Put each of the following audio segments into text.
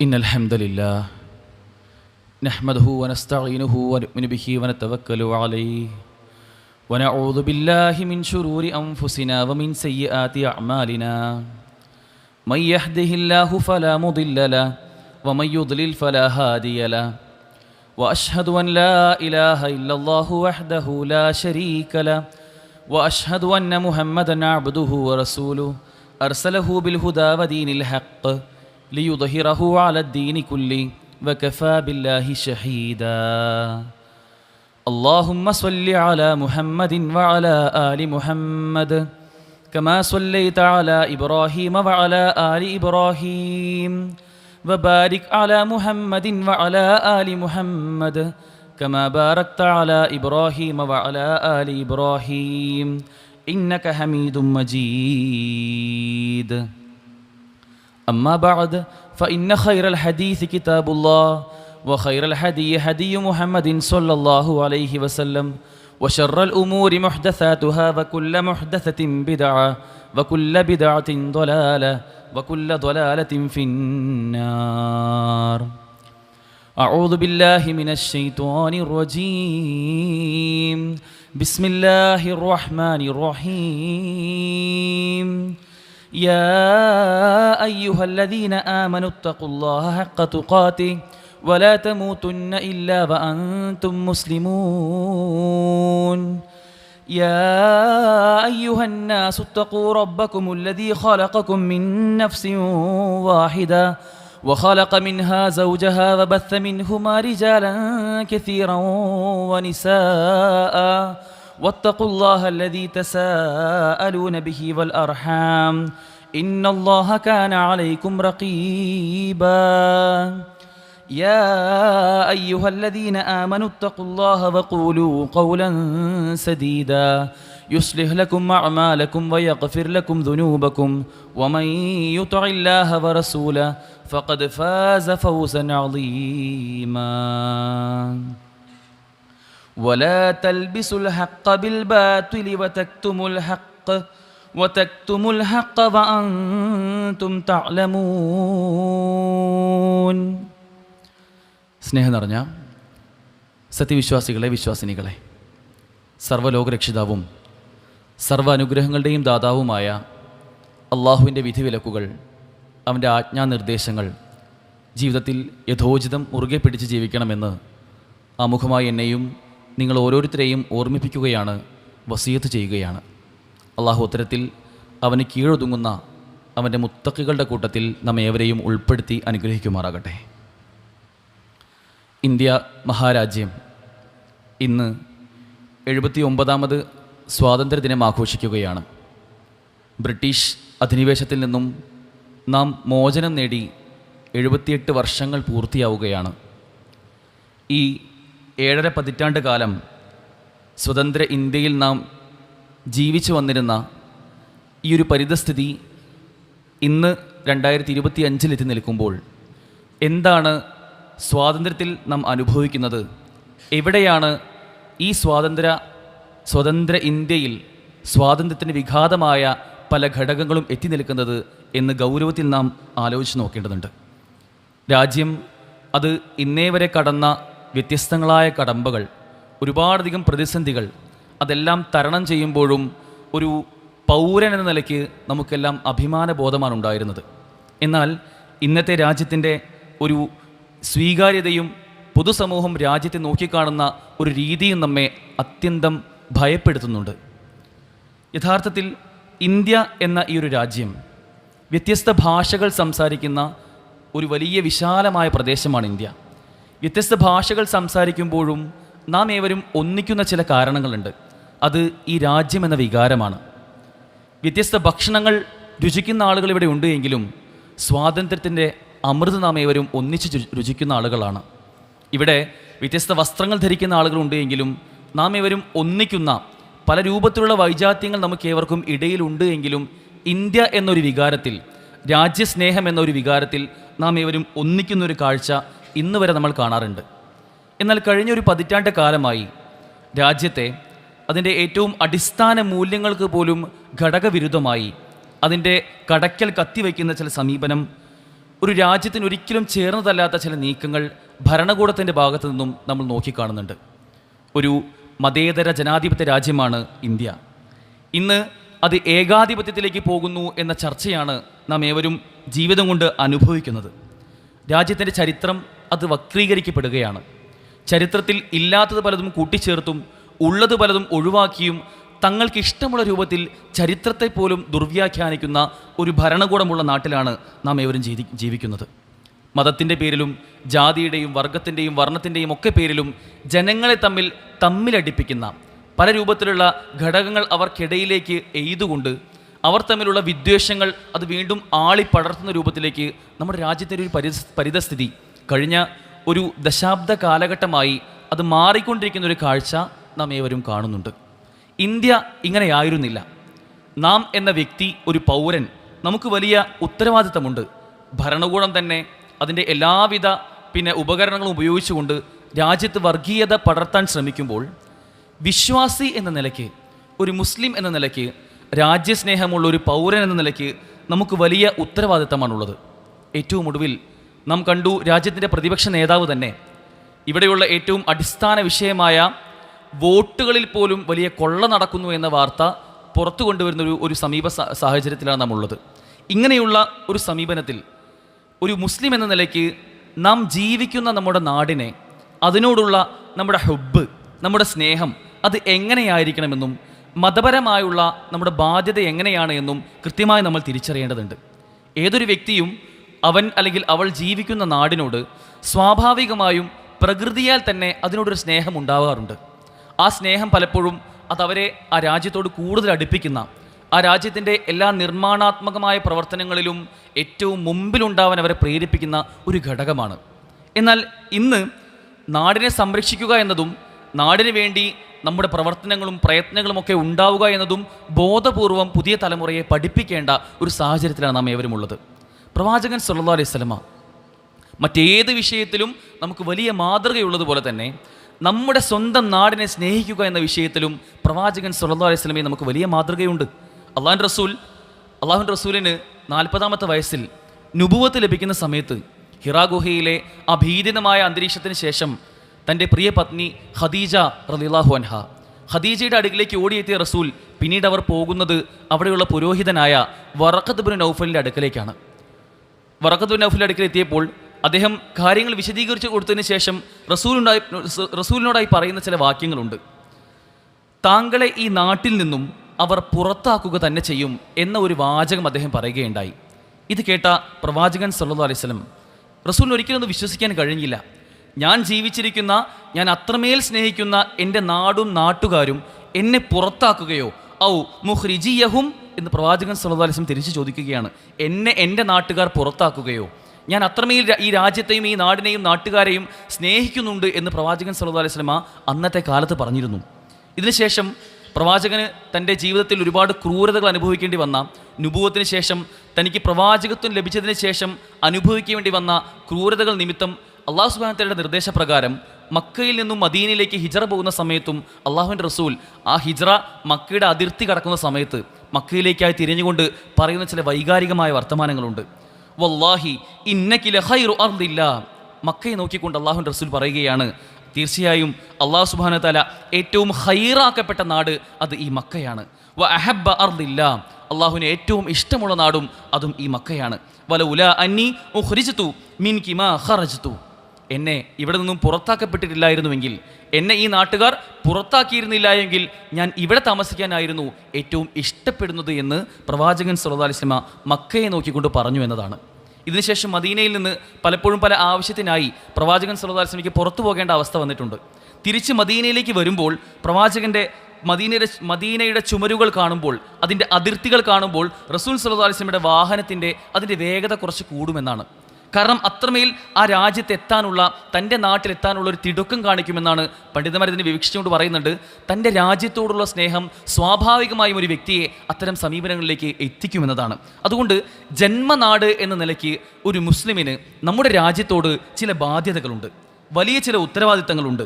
إن الحمد لله نحمده ونستعينه ونؤمن به ونتوكل عليه ونعوذ بالله من شرور أنفسنا ومن سيئات أعمالنا من يهده الله فلا مضل له ومن يضلل فلا هادي له وأشهد أن لا إله إلا الله وحده لا شريك له وأشهد أن محمدًا عبده ورسوله أرسله بالهدى ودين الحق ليظهره على الدين كله وكفى بالله شهيدا اللهم صل على محمد وعلى آل محمد كما صليت على إبراهيم وعلى آل إبراهيم وبارك على محمد وعلى آل محمد كما باركت على إبراهيم وعلى آل إبراهيم إنك حميد مجيد أما بعد فإن خير الحديث كتاب الله وخير الهدي هدي محمد صلى الله عليه وسلم وشر الأمور محدثاتها وكل محدثة بدعة وكل بدعة ضلالة وكل ضلالة في النار أعوذ بالله من الشيطان الرجيم بسم الله الرحمن الرحيم يا أيها الذين آمنوا اتقوا الله حق تقاته ولا تموتن إلا وأنتم مسلمون يا أيها الناس اتقوا ربكم الذي خلقكم من نفس واحدة وخلق منها زوجها وبث منهما رجالا كثيرا ونساء واتقوا الله الذي تساءلون به والأرحام إن الله كان عليكم رقيبا يا أيها الذين آمنوا اتقوا الله وقولوا قولا سديدا يصلح لكم أعمالكم ويغفر لكم ذنوبكم ومن يطع الله ورسوله فقد فاز فوزا عظيما ولا تلبسوا الحق بالباطل وتكتموا الحق وأنتم تعلمون. സ്നേഹം നിറഞ്ഞ സത്യവിശ്വാസികളെ, വിശ്വാസിനികളെ, സർവ്വലോകരക്ഷിതാവും സർവ്വ അനുഗ്രഹങ്ങളുടെയും ദാതാവുമായ അള്ളാഹുവിൻ്റെ വിധിവിലക്കുകൾ, അവൻ്റെ ആജ്ഞാനിർദ്ദേശങ്ങൾ ജീവിതത്തിൽ യഥോചിതം മുറുകെ പിടിച്ച് ജീവിക്കണമെന്ന് ആമുഖമായി എന്നെയും നിങ്ങൾ ഓരോരുത്തരെയും ഓർമ്മിപ്പിക്കുകയാണ്, വസിയത്ത് ചെയ്യുകയാണ്. അള്ളാഹു ഉത്തരത്തിൽ അവന് കീഴൊതുങ്ങുന്ന അവൻ്റെ മുത്തഖികളുടെ കൂട്ടത്തിൽ നമ്മേവരെയും ഉൾപ്പെടുത്തി അനുഗ്രഹിക്കുമാറാകട്ടെ. ഇന്ത്യ മഹാരാജ്യം ഇന്ന് 79ാമത് സ്വാതന്ത്ര്യദിനം ആഘോഷിക്കുകയാണ്. ബ്രിട്ടീഷ് അധിനിവേശത്തിൽ നിന്നും നാം മോചനം നേടി 78 വർഷങ്ങൾ പൂർത്തിയാവുകയാണ്. ഈ 7.5 പതിറ്റാണ്ട് കാലം സ്വതന്ത്ര ഇന്ത്യയിൽ നാം ജീവിച്ചു വന്നിരുന്ന ഈ ഒരു പരിതസ്ഥിതി ഇന്ന് 2025 നിൽക്കുമ്പോൾ എന്താണ് സ്വാതന്ത്ര്യത്തിൽ നാം അനുഭവിക്കുന്നത്? എവിടെയാണ് ഈ സ്വതന്ത്ര ഇന്ത്യയിൽ സ്വാതന്ത്ര്യത്തിന് വിഘാതമായ പല ഘടകങ്ങളും എത്തി നിൽക്കുന്നത് എന്ന് ഗൗരവത്തിൽ നാം ആലോചിച്ച് നോക്കേണ്ടതുണ്ട്. രാജ്യം അത് ഇന്നേ വരെ കടന്ന വ്യത്യസ്തങ്ങളായ കടമ്പകൾ, ഒരുപാടധികം പ്രതിസന്ധികൾ, അതെല്ലാം തരണം ചെയ്യുമ്പോഴും ഒരു പൗരൻ എന്ന നിലയ്ക്ക് നമുക്കെല്ലാം അഭിമാനബോധമാണ് ഉണ്ടായിരുന്നത്. എന്നാൽ ഇന്നത്തെ രാജ്യത്തിൻ്റെ ഒരു സ്വീകാര്യതയും പൊതുസമൂഹം രാജ്യത്തെ നോക്കിക്കാണുന്ന ഒരു രീതിയും നമ്മെ അത്യന്തം ഭയപ്പെടുത്തുന്നുണ്ട്. യഥാർത്ഥത്തിൽ ഇന്ത്യ എന്ന ഈ ഒരു രാജ്യം വ്യത്യസ്ത ഭാഷകൾ സംസാരിക്കുന്ന ഒരു വലിയ വിശാലമായ പ്രദേശമാണ് ഇന്ത്യ. വ്യത്യസ്ത ഭാഷകൾ സംസാരിക്കുമ്പോഴും നാം ഏവരും ഒന്നിക്കുന്ന ചില കാരണങ്ങളുണ്ട്. അത് ഈ രാജ്യം എന്ന വികാരമാണ്. വ്യത്യസ്ത ഭക്ഷണങ്ങൾ രുചിക്കുന്ന ആളുകൾ ഇവിടെ ഉണ്ട് എങ്കിലും സ്വാതന്ത്ര്യത്തിൻ്റെ അമൃത് നാം ഏവരും ഒന്നിച്ച് രുചിക്കുന്ന ആളുകളാണ്. ഇവിടെ വ്യത്യസ്ത വസ്ത്രങ്ങൾ ധരിക്കുന്ന ആളുകളുണ്ട് എങ്കിലും നാം ഏവരും ഒന്നിക്കുന്ന പല രൂപത്തിലുള്ള വൈജാത്യങ്ങൾ നമുക്ക് ഏവർക്കും ഇടയിലുണ്ട് എങ്കിലും ഇന്ത്യ എന്നൊരു വികാരത്തിൽ, രാജ്യസ്നേഹം എന്നൊരു വികാരത്തിൽ നാം ഏവരും ഒന്നിക്കുന്നൊരു കാഴ്ച ഇന്ന് വരെ നമ്മൾ കാണാറുണ്ട്. എന്നാൽ കഴിഞ്ഞൊരു 10 പതിറ്റാണ്ട് കാലമായി രാജ്യത്തെ അതിൻ്റെ ഏറ്റവും അടിസ്ഥാന മൂല്യങ്ങൾക്ക് പോലും ഘടകവിരുദ്ധമായി അതിൻ്റെ കടയ്ക്കൽ കത്തിവയ്ക്കുന്ന ചില സമീപനം ഒരു രാജ്യത്തിന് ഒരിക്കലും ചേർന്നതല്ലാത്ത ചില നീക്കങ്ങൾ ഭരണകൂടത്തിൻ്റെ ഭാഗത്തു നിന്നും നമ്മൾ നോക്കിക്കാണുന്നുണ്ട്. ഒരു മതേതര ജനാധിപത്യ രാജ്യമാണ് ഇന്ത്യ. ഇന്ന് അത് ഏകാധിപത്യത്തിലേക്ക് പോകുന്നു എന്ന ചർച്ചയാണ് നാം ഏവരും ജീവിതം കൊണ്ട് അനുഭവിക്കുന്നത്. രാജ്യത്തിൻ്റെ ചരിത്രം അത് വക്രീകരിക്കപ്പെടുകയാണ്. ചരിത്രത്തിൽ ഇല്ലാത്തത് പലതും കൂട്ടിച്ചേർത്തും ഉള്ളത് പലതും ഒഴിവാക്കിയും തങ്ങൾക്ക് ഇഷ്ടമുള്ള രൂപത്തിൽ ചരിത്രത്തെ പോലും ദുർവ്യാഖ്യാനിക്കുന്ന ഒരു ഭരണകൂടമുള്ള നാട്ടിലാണ് നാം ഏവരും ജീവിക്കുന്നത്. മതത്തിൻ്റെ പേരിലും ജാതിയുടെയും വർഗത്തിൻ്റെയും വർണ്ണത്തിൻ്റെയും ഒക്കെ പേരിലും ജനങ്ങളെ തമ്മിലടിപ്പിക്കുന്ന പല രൂപത്തിലുള്ള ഘടകങ്ങൾ അവർക്കിടയിലേക്ക് എയ്തുകൊണ്ട് അവർ തമ്മിലുള്ള വിദ്വേഷങ്ങൾ അത് വീണ്ടും ആളിപ്പടർത്തുന്ന രൂപത്തിലേക്ക് നമ്മുടെ രാജ്യത്തിൻ്റെ ഒരു പരിതസ്ഥിതി കഴിഞ്ഞ ഒരു ദശാബ്ദ കാലഘട്ടമായി അത് മാറിക്കൊണ്ടിരിക്കുന്ന ഒരു കാഴ്ച നാം ഏവരും കാണുന്നുണ്ട്. ഇന്ത്യ ഇങ്ങനെയായിരുന്നില്ല. നാം എന്ന വ്യക്തി, ഒരു പൗരൻ, നമുക്ക് വലിയ ഉത്തരവാദിത്തമുണ്ട്. ഭരണകൂടം തന്നെ അതിൻ്റെ എല്ലാവിധ ഉപകരണങ്ങളും ഉപയോഗിച്ചുകൊണ്ട് രാജ്യത്ത് വർഗീയത പടർത്താൻ ശ്രമിക്കുമ്പോൾ വിശ്വാസി എന്ന നിലയ്ക്ക്, ഒരു മുസ്ലിം എന്ന നിലയ്ക്ക്, രാജ്യസ്നേഹമുള്ള ഒരു പൗരൻ എന്ന നിലയ്ക്ക് നമുക്ക് വലിയ ഉത്തരവാദിത്തമാണുള്ളത്. ഏറ്റവും ഒടുവിൽ നാം കണ്ടു, രാജ്യത്തിൻ്റെ പ്രതിപക്ഷ നേതാവ് തന്നെ ഇവിടെയുള്ള ഏറ്റവും അടിസ്ഥാന വിഷയമായ വോട്ടുകളിൽ പോലും വലിയ കൊള്ള നടക്കുന്നു എന്ന വാർത്ത പുറത്തു കൊണ്ടുവരുന്ന ഒരു സമീപ സാഹചര്യത്തിലാണ് നാം ഉള്ളത്. ഇങ്ങനെയുള്ള ഒരു സമീപനത്തിൽ ഒരു മുസ്ലിം എന്ന നിലയ്ക്ക് നാം ജീവിക്കുന്ന നമ്മുടെ നാടിനെ, അതിനോടുള്ള നമ്മുടെ ഹുബ്ബ്, നമ്മുടെ സ്നേഹം അത് എങ്ങനെയായിരിക്കണമെന്നും മതപരമായുള്ള നമ്മുടെ ബാധ്യത എങ്ങനെയാണ് എന്നും കൃത്യമായി നമ്മൾ തിരിച്ചറിയേണ്ടതുണ്ട്. ഏതൊരു വ്യക്തിയും അവൻ അല്ലെങ്കിൽ അവൾ ജീവിക്കുന്ന നാടിനോട് സ്വാഭാവികമായും പ്രകൃതിയാൽ തന്നെ അതിനോടൊരു സ്നേഹം ഉണ്ടാകാറുണ്ട്. ആ സ്നേഹം പലപ്പോഴും അതവരെ ആ രാജ്യത്തോട് കൂടുതൽ അടുപ്പിക്കുന്ന, ആ രാജ്യത്തിൻ്റെ എല്ലാ നിർമ്മാണാത്മകമായ പ്രവർത്തനങ്ങളിലും ഏറ്റവും മുമ്പിലുണ്ടാവാൻ അവരെ പ്രേരിപ്പിക്കുന്ന ഒരു ഘടകമാണ്. എന്നാൽ ഇന്ന് നാടിനെ സംരക്ഷിക്കുക എന്നതും നാടിന് വേണ്ടി നമ്മുടെ പ്രവർത്തനങ്ങളും പ്രയത്നങ്ങളുമൊക്കെ ഉണ്ടാവുക എന്നതും ബോധപൂർവം പുതിയ തലമുറയെ പഠിപ്പിക്കേണ്ട ഒരു സാഹചര്യത്തിലാണ് നാം ഏവരും ഉള്ളത്. പ്രവാചകൻ സല്ലല്ലാഹു അലൈഹി വസല്ലമ മറ്റേത് വിഷയത്തിലും നമുക്ക് വലിയ മാതൃകയുള്ളതുപോലെ തന്നെ നമ്മുടെ സ്വന്തം നാടിനെ സ്നേഹിക്കുക എന്ന വിഷയത്തിലും പ്രവാചകൻ സല്ലല്ലാഹു അലൈഹി വസല്ലമയെ നമുക്ക് വലിയ മാതൃകയുണ്ട്. അള്ളാഹുവിൻ്റെ റസൂലിന് 40-ാമത്തെ വയസ്സിൽ നുബുവത്ത് ലഭിക്കുന്ന സമയത്ത് ഹിറാ ഗുഹയിലെ ആ ഭീതിതമായ അന്തരീക്ഷത്തിന് ശേഷം തൻ്റെ പ്രിയ പത്നി ഖദീജ റളിയല്ലാഹു അൻഹ, ഖദീജയുടെ അടുക്കിലേക്ക് ഓടിയെത്തിയ റസൂൽ പിന്നീട് അവർ പോകുന്നത് അവിടെയുള്ള പുരോഹിതനായ വറഖത്ത് ബിൻ നൗഫലിൻ്റെ അടുക്കലേക്കാണ്. വറഖത്ത് ബിൻ നൗഫലിൻ്റെ അടുക്കൽ എത്തിയപ്പോൾ അദ്ദേഹം കാര്യങ്ങൾ വിശദീകരിച്ച് കൊടുത്തതിന് ശേഷം റസൂലിനോടായി പറയുന്ന ചില വാക്യങ്ങളുണ്ട്. താങ്കളെ ഈ നാട്ടിൽ നിന്നും അവർ പുറത്താക്കുക തന്നെ ചെയ്യും എന്ന ഒരു വാചകം അദ്ദേഹം പറയുകയുണ്ടായി. ഇത് കേട്ട പ്രവാചകൻ സല്ലല്ലാഹു അലൈഹി വസല്ലം റസൂലിന് ഒരിക്കലും വിശ്വസിക്കാൻ കഴിഞ്ഞില്ല. ഞാൻ ജീവിച്ചിരിക്കുന്ന, ഞാൻ അത്രമേൽ സ്നേഹിക്കുന്ന എൻ്റെ നാടും നാട്ടുകാരും എന്നെ പുറത്താക്കുകയോ ഔ മുഖ്രിജിയഹും എന്ന് പ്രവാചകൻ സല്ലല്ലാഹു അലൈഹി വസല്ലം തിരിച്ചു ചോദിക്കുകയാണ്. എന്നെ എൻ്റെ നാട്ടുകാർ പുറത്താക്കുകയോ? ഞാൻ അത്രമേൽ ഈ രാജ്യത്തെയും ഈ നാടിനെയും നാട്ടുകാരെയും സ്നേഹിക്കുന്നുണ്ട് എന്ന് പ്രവാചകൻ സല്ലല്ലാഹു അലൈഹി വസല്ലം അന്നത്തെ കാലത്ത് പറഞ്ഞിരുന്നു. ഇതിനുശേഷം പ്രവാചകന് തൻ്റെ ജീവിതത്തിൽ ഒരുപാട് ക്രൂരതകൾ അനുഭവിക്കേണ്ടി വന്ന, നുബുവത്തിന് ശേഷം തനിക്ക് പ്രവാചകത്വം ലഭിച്ചതിന് ശേഷം അനുഭവിക്കേണ്ടി വന്ന ക്രൂരതകൾ നിമിത്തം അള്ളാഹു സുബ്ഹാനഹു വ തആലയുടെ നിർദ്ദേശപ്രകാരം മക്കയിൽ നിന്നും മദീനയിലേക്ക് ഹിജ്റ പോകുന്ന സമയത്തും അള്ളാഹുവിൻ്റെ റസൂൽ ആ ഹിജ്റ മക്കയുടെ അതിർത്തി കടക്കുന്ന സമയത്ത് മക്കയിലേക്കായി തിരിഞ്ഞുകൊണ്ട് പറയുന്ന ചില വൈകാരികമായ വർത്തമാനങ്ങളുണ്ട്. വല്ലാഹി ഇന്നകി ലഖൈറു അർദില്ലാ, മക്കയെ നോക്കിക്കൊണ്ട് അള്ളാഹുവിൻ്റെ റസൂൽ പറയുകയാണ്, തീർച്ചയായും അള്ളാഹു സുബ്ഹാനഹു വ തആല ഏറ്റവും ഖൈറാക്കപ്പെട്ട നാട് അത് ഈ മക്കയാണ്. വ അഹബ്ബ അർദില്ലാ, അള്ളാഹുവിന് ഏറ്റവും ഇഷ്ടമുള്ള നാടും അതും ഈ മക്കയാണ്. വലൗലാ അന്നി ഉഖ്രിജ്തു മിൻകി മാ ഖറജ്തു, എന്നെ ഇവിടെ നിന്നും പുറത്താക്കപ്പെട്ടിട്ടില്ലായിരുന്നുവെങ്കിൽ, എന്നെ ഈ നാട്ടുകാർ പുറത്താക്കിയിരുന്നില്ല എങ്കിൽ ഞാൻ ഇവിടെ താമസിക്കാനായിരുന്നു ഏറ്റവും ഇഷ്ടപ്പെടുന്നത് എന്ന് പ്രവാചകൻ സല്ലല്ലാഹു അലൈഹി വസല്ലം മക്കയെ നോക്കിക്കൊണ്ട് പറഞ്ഞു എന്നതാണ്. ഇതിനുശേഷം മദീനയിൽ നിന്ന് പലപ്പോഴും പല ആവശ്യത്തിനായി പ്രവാചകൻ സല്ലല്ലാഹു അലൈഹി വസല്ലമയ്ക്ക് പുറത്തു പോകേണ്ട അവസ്ഥ വന്നിട്ടുണ്ട്. തിരിച്ച് മദീനയിലേക്ക് വരുമ്പോൾ പ്രവാചകൻ്റെ മദീനയുടെ ചുമരുകൾ കാണുമ്പോൾ, അതിൻ്റെ അതിർത്തികൾ കാണുമ്പോൾ റസൂൽ സല്ലല്ലാഹു അലൈഹി വസല്ലമയുടെ വാഹനത്തിൻ്റെ അതിൻ്റെ വേഗത കുറച്ച് കൂടുമെന്നാണ്. കാരണം അത്രമേൽ ആ രാജ്യത്തെത്താനുള്ള, തൻ്റെ നാട്ടിലെത്താനുള്ള ഒരു തിടുക്കം കാണിക്കുമെന്നാണ് പണ്ഡിതന്മാർ ഇതിനെ വിവക്ഷിച്ചുകൊണ്ട് പറയുന്നുണ്ട്. തൻ്റെ രാജ്യത്തോടുള്ള സ്നേഹം സ്വാഭാവികമായും ഒരു വ്യക്തിയെ അത്തരം സമീപനങ്ങളിലേക്ക് എത്തിക്കുമെന്നതാണ്. അതുകൊണ്ട് ജന്മനാട് എന്ന നിലയ്ക്ക് ഒരു മുസ്ലിമിന് നമ്മുടെ രാജ്യത്തോട് ചില ബാധ്യതകളുണ്ട്, വലിയ ചില ഉത്തരവാദിത്തങ്ങളുണ്ട്.